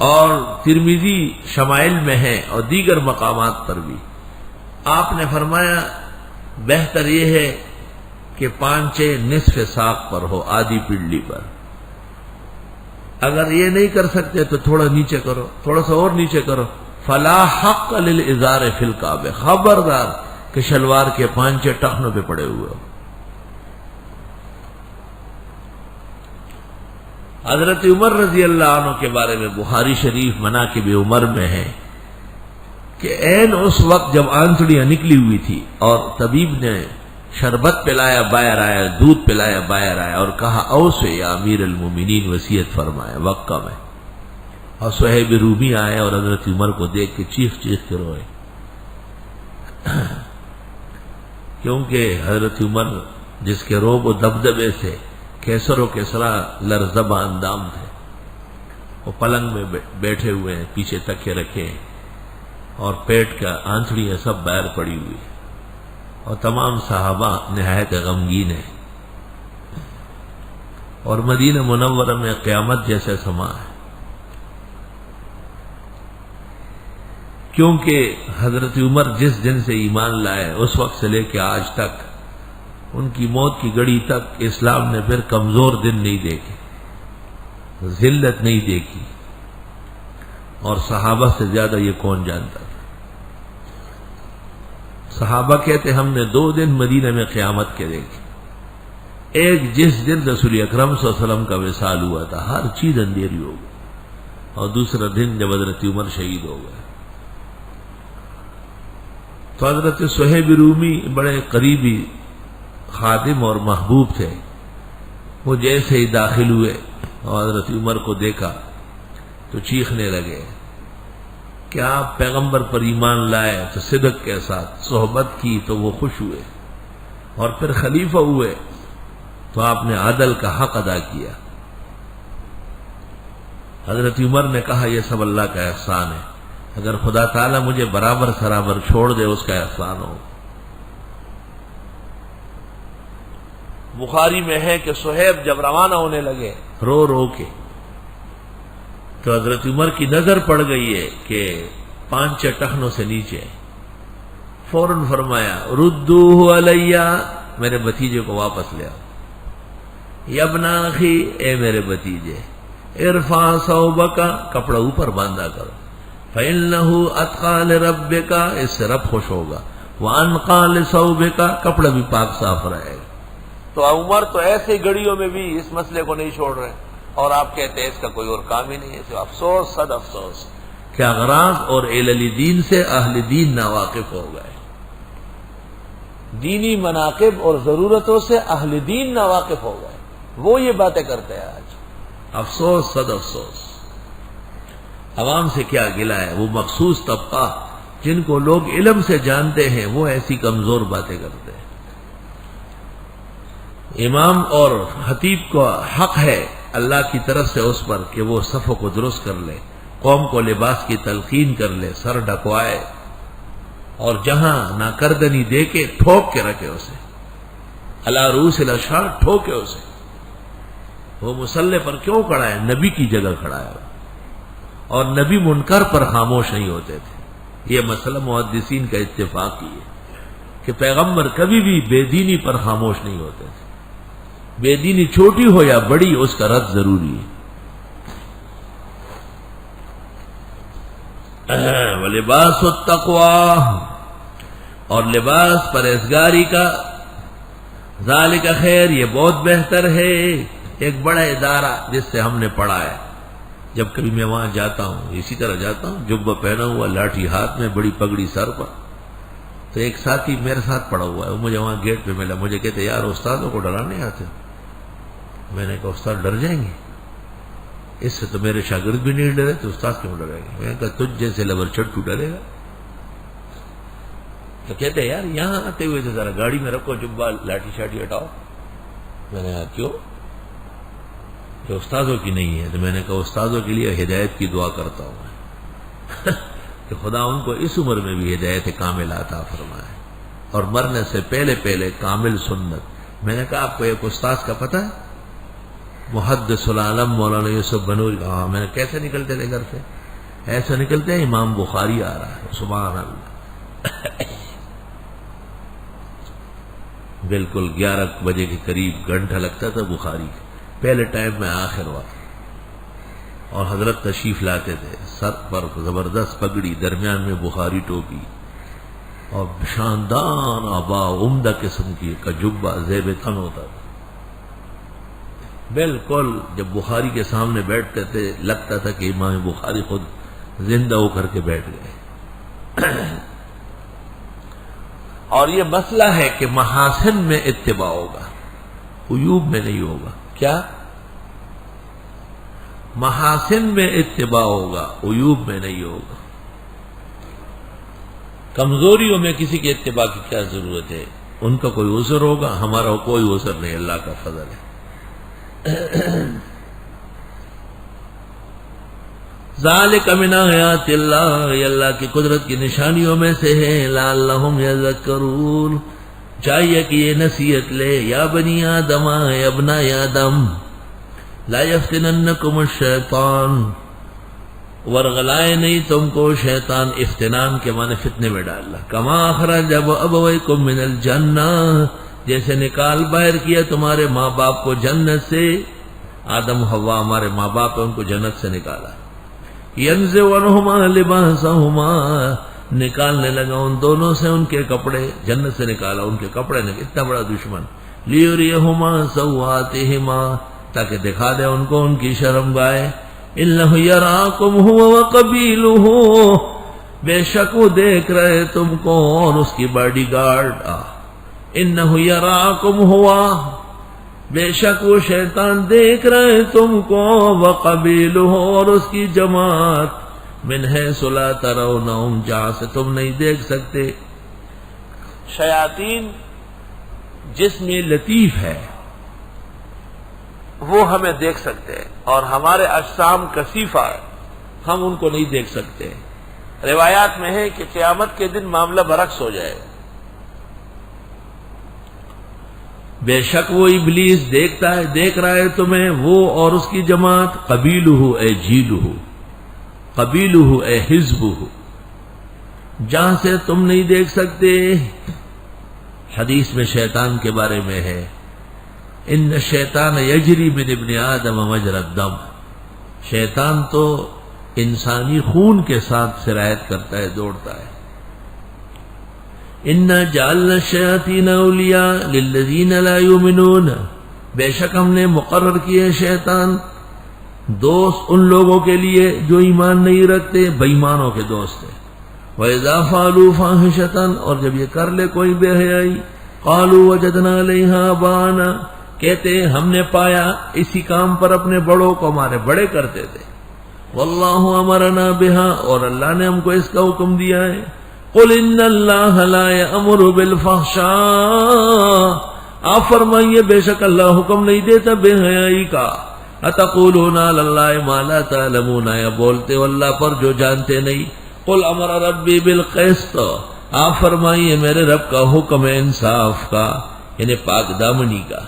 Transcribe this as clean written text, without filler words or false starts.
اور ترمذی شمائل میں ہے اور دیگر مقامات پر بھی آپ نے فرمایا بہتر یہ ہے کہ پانچے نصف ساق پر ہو، آدھی پنڈلی پر. اگر یہ نہیں کر سکتے تو تھوڑا نیچے کرو، تھوڑا سا اور نیچے کرو. فلا حق للازار فی الکعب، خبردار کہ شلوار کے پانچے ٹخنوں پہ پڑے ہوئے ہو. حضرت عمر رضی اللہ عنہ کے بارے میں بخاری شریف مناقب عمر میں ہے کہ عین اس وقت جب آنسڑیاں نکلی ہوئی تھی اور طبیب نے شربت پلایا باہر آیا، دودھ پلایا باہر آیا اور کہا اوصی یا امیر المومنین، وصیت فرمایا وقت میں. اور صہیب رومی آئے اور حضرت عمر کو دیکھ کے چیخ چیخ کے روئے، کیونکہ حضرت عمر جس کے روب و دبدبے سے کیسر و کسرا لرزبہ اندام تھے، وہ پلنگ میں بیٹھے ہوئے ہیں، پیچھے تکیے رکھے ہیں اور پیٹ کا آنسڑیاں سب باہر پڑی ہوئی اور تمام صحابہ نہایت غمگین ہیں. اور مدینہ منورہ میں قیامت جیسے سما ہے، کیونکہ حضرت عمر جس دن سے ایمان لائے اس وقت سے لے کے آج تک ان کی موت کی گھڑی تک اسلام نے پھر کمزور دن نہیں دیکھے، ذلت نہیں دیکھی. اور صحابہ سے زیادہ یہ کون جانتا تھا؟ صحابہ کہتے ہم نے 2 دن مدینہ میں قیامت کے دیکھے. ایک جس دن رسول اکرم صلی اللہ علیہ وسلم کا وصال ہوا تھا، ہر چیز اندھیری ہو گئی، اور دوسرا دن جب حضرت عمر شہید ہو گئے. تو حضرت صہیب رومی بڑے قریبی خادم اور محبوب تھے. وہ جیسے ہی داخل ہوئے اور حضرت عمر کو دیکھا تو چیخنے لگے کہ آپ پیغمبر پر ایمان لائے تو صدق کے ساتھ صحبت کی تو وہ خوش ہوئے، اور پھر خلیفہ ہوئے تو آپ نے عدل کا حق ادا کیا. حضرت عمر نے کہا یہ سب اللہ کا احسان ہے، اگر خدا تعالیٰ مجھے برابر سرابر چھوڑ دے اس کا احسان ہو. بخاری میں ہے کہ صہیب جب روانہ ہونے لگے رو رو کے تو حضرت عمر کی نظر پڑ گئی ہے کہ 5 ٹخنوں سے نیچے. فوراً فرمایا ردوہ علیہ، میرے بھتیجے کو واپس لے آؤ. یا ابن اخی، اے میرے بھتیجے، ارفع ثوبک، کپڑا اوپر باندھا کرو، فإنہ اتقی لربک، اس سے رب خوش ہوگا، وانقی لثوبک، کپڑا بھی پاک صاف رہے گا. تو عمر تو ایسے گھڑیوں میں بھی اس مسئلے کو نہیں چھوڑ رہے، اور آپ کہتے ہیں اس کا کوئی اور کام ہی نہیں ہے. تو افسوس، صد افسوس کہ اغراض اور علل دین سے اہل دین ناواقف ہو گئے. دینی مناقب اور ضرورتوں سے اہل دین ناواقف ہو گئے، وہ یہ باتیں کرتے ہیں آج. افسوس، صد افسوس. عوام سے کیا گلہ ہے؟ وہ مخصوص طبقہ جن کو لوگ علم سے جانتے ہیں وہ ایسی کمزور باتیں کرتے ہیں. امام اور خطیب کو حق ہے اللہ کی طرف سے اس پر کہ وہ صفوں کو درست کر لے، قوم کو لباس کی تلقین کر لے، سر ڈھکوائے، اور جہاں ناکردنی دے کے ٹھوک کے رکھے اسے، علی رؤوس الاشہار ٹھوکے اسے. وہ مصلی پر کیوں کھڑا ہے؟ نبی کی جگہ کھڑا ہے، اور نبی منکر پر خاموش نہیں ہوتے تھے. یہ مسئلہ محدثین کا اتفاقی ہے کہ پیغمبر کبھی بھی بے دینی پر خاموش نہیں ہوتے تھے. بے دینی چھوٹی ہو یا بڑی اس کا رد ضروری ہے. لباس التقوی، اور لباس پرہیزگاری کا، ذالک خیر، یہ بہت بہتر ہے. ایک بڑا ادارہ جس سے ہم نے پڑھا ہے، جب کبھی میں وہاں جاتا ہوں اسی طرح جاتا ہوں، جبہ پہنا ہوا، لاٹھی ہاتھ میں، بڑی پگڑی سر پر. تو ایک ساتھی میرے ساتھ پڑا ہوا ہے، وہ مجھے وہاں گیٹ پہ ملا، مجھے کہتے یار استادوں کو ڈرانے آتے. میں نے کہا استاد ڈر جائیں گے؟ اس سے تو میرے شاگرد بھی نہیں ڈرے تو استاد کیوں ڈرے گا؟ میں نے کہا تجھ جیسے لبر چٹو ڈرے گا؟ تو کہتے یار یہاں آتے ہوئے تو ذرا گاڑی میں رکھو جبہ، لاٹھی شاٹھی ہٹاؤ. میں نے کہا کیوں؟ کہ استادوں کی نہیں ہے. تو میں نے کہا استادوں کے لیے ہدایت کی دعا کرتا ہوں کہ خدا ان کو اس عمر میں بھی ہدایت کامل عطا فرمائے، اور مرنے سے پہلے پہلے کامل سنت. میں نے کہا آپ کو ایک استاد کا پتہ ہے؟ محدث العالم مولانا یوسف بنوری، ہاں میں نے کیسے نکلتے تھے گھر سے؟ ایسا نکلتے ہیں امام بخاری آ رہا ہے، سبحان اللہ۔ بالکل 11 بجے کے قریب گھنٹہ لگتا تھا بخاری، پہلے ٹائم میں آخر وقت، اور حضرت تشریف لاتے تھے، سر پر زبردست پگڑی، درمیان میں بخاری ٹوپی، اور شاندار آبا عمدہ قسم کی کا جبہ زیب تن ہوتا تھا۔ بالکل جب بخاری کے سامنے بیٹھتے تھے لگتا تھا کہ امام بخاری خود زندہ ہو کر کے بیٹھ گئے۔ اور یہ مسئلہ ہے کہ محاسن میں اتباع ہوگا، عیوب میں نہیں ہوگا۔ کیا؟ محاسن میں اتباع ہوگا، عیوب میں نہیں ہوگا۔ کمزوریوں میں کسی کے اتباع کی کیا ضرورت ہے؟ ان کا کوئی عذر ہوگا، ہمارا کوئی عذر نہیں، اللہ کا فضل ہے۔ ذالک من آیات اللہ، یہ اللہ کی قدرت کی نشانیوں میں سے ہے۔ لعلہم یذکرون، چاہیے کہ یہ نصیحت لے۔ یا بنی آدم، اے ابناء آدم، لا یفتننکم الشیطان، ورغلائے نہیں تم کو شیطان، افتنان کے معنی فتنے میں ڈالنا۔ کما اخرج ابویکم من الجنہ، جیسے نکال باہر کیا تمہارے ماں باپ کو جنت سے، آدم حوا ہمارے ماں باپ ہیں، ان کو جنت سے نکالا۔ ینزع عنہما لباسہما، نکالنے لگا ان دونوں سے ان کے کپڑے، جنت سے نکالا ان کے کپڑے، اتنا بڑا دشمن۔ لیریہما سوآتہما، تاکہ دکھا دے ان کو ان کی شرمگاہ۔ انہ یراکم ہوا وقبیلہ، بے شک وہ دیکھ رہے تم کو اور اس کی باڈی گارڈ۔ انہ یراکم ہوا، بے شک وہ شیطان دیکھ رہے تم کو، وقبیلہ، اور اس کی جماعت، من حیث لا ترونہم، جہاں سے تم نہیں دیکھ سکتے۔ شیاطین جسم لطیف ہے، وہ ہمیں دیکھ سکتے ہیں، اور ہمارے اجسام کثیفہ ہے، ہم ان کو نہیں دیکھ سکتے۔ روایات میں ہے کہ قیامت کے دن معاملہ برعکس ہو جائے گا۔ بے شک وہ ابلیس دیکھتا ہے، دیکھ رہا ہے تمہیں، وہ اور اس کی جماعت، قبیلہ اے جیلہ، قبیلہ اے حزبہ، جہاں سے تم نہیں دیکھ سکتے۔ حدیث میں شیطان کے بارے میں ہے، ان الشیطان یجری من ابن آدم مجری الدم، شیطان تو انسانی خون کے ساتھ سرایت کرتا ہے، دوڑتا ہے۔ انا جعلنا الشیاطین اولیاء للذین لا یؤمنون، بے شک ہم نے مقرر کیے شیطان دوست ان لوگوں کے لیے جو ایمان نہیں رکھتے، بے ایمانوں کے دوست ہیں۔ وَإِذَا فَعَلُوا فَاحِشَةً، اور جب یہ کر لے کوئی بے حیائی، قَالُوا وَجَدْنَا عَلَيْهَا آبَاءَنَا، کہتے ہیں ہم نے پایا اسی کام پر اپنے بڑوں کو، ہمارے بڑے کرتے تھے۔ وَاللَّهُ أَمَرَنَا بِهَا، اور اللہ نے ہم کو اس کا حکم دیا ہے۔ قُلْ إِنَّ اللَّهَ لَا يَأْمُرُ بِالْفَحْشَاءِ، آپ فرمائیے بے شک اللہ حکم نہیں دیتا بے حیائی کا۔ أَتَقُولُونَ عَلَى اللَّهِ مَا لَا تَعْلَمُونَ، یا بولتے ہو اللہ پر جو جانتے نہیں۔ قُلْ أَمَرَ رَبِّي بِالْقِسْطِ، آپ فرمائیے میرے رب کا حکم ہے انصاف کا، یعنی پاک دامنی کا۔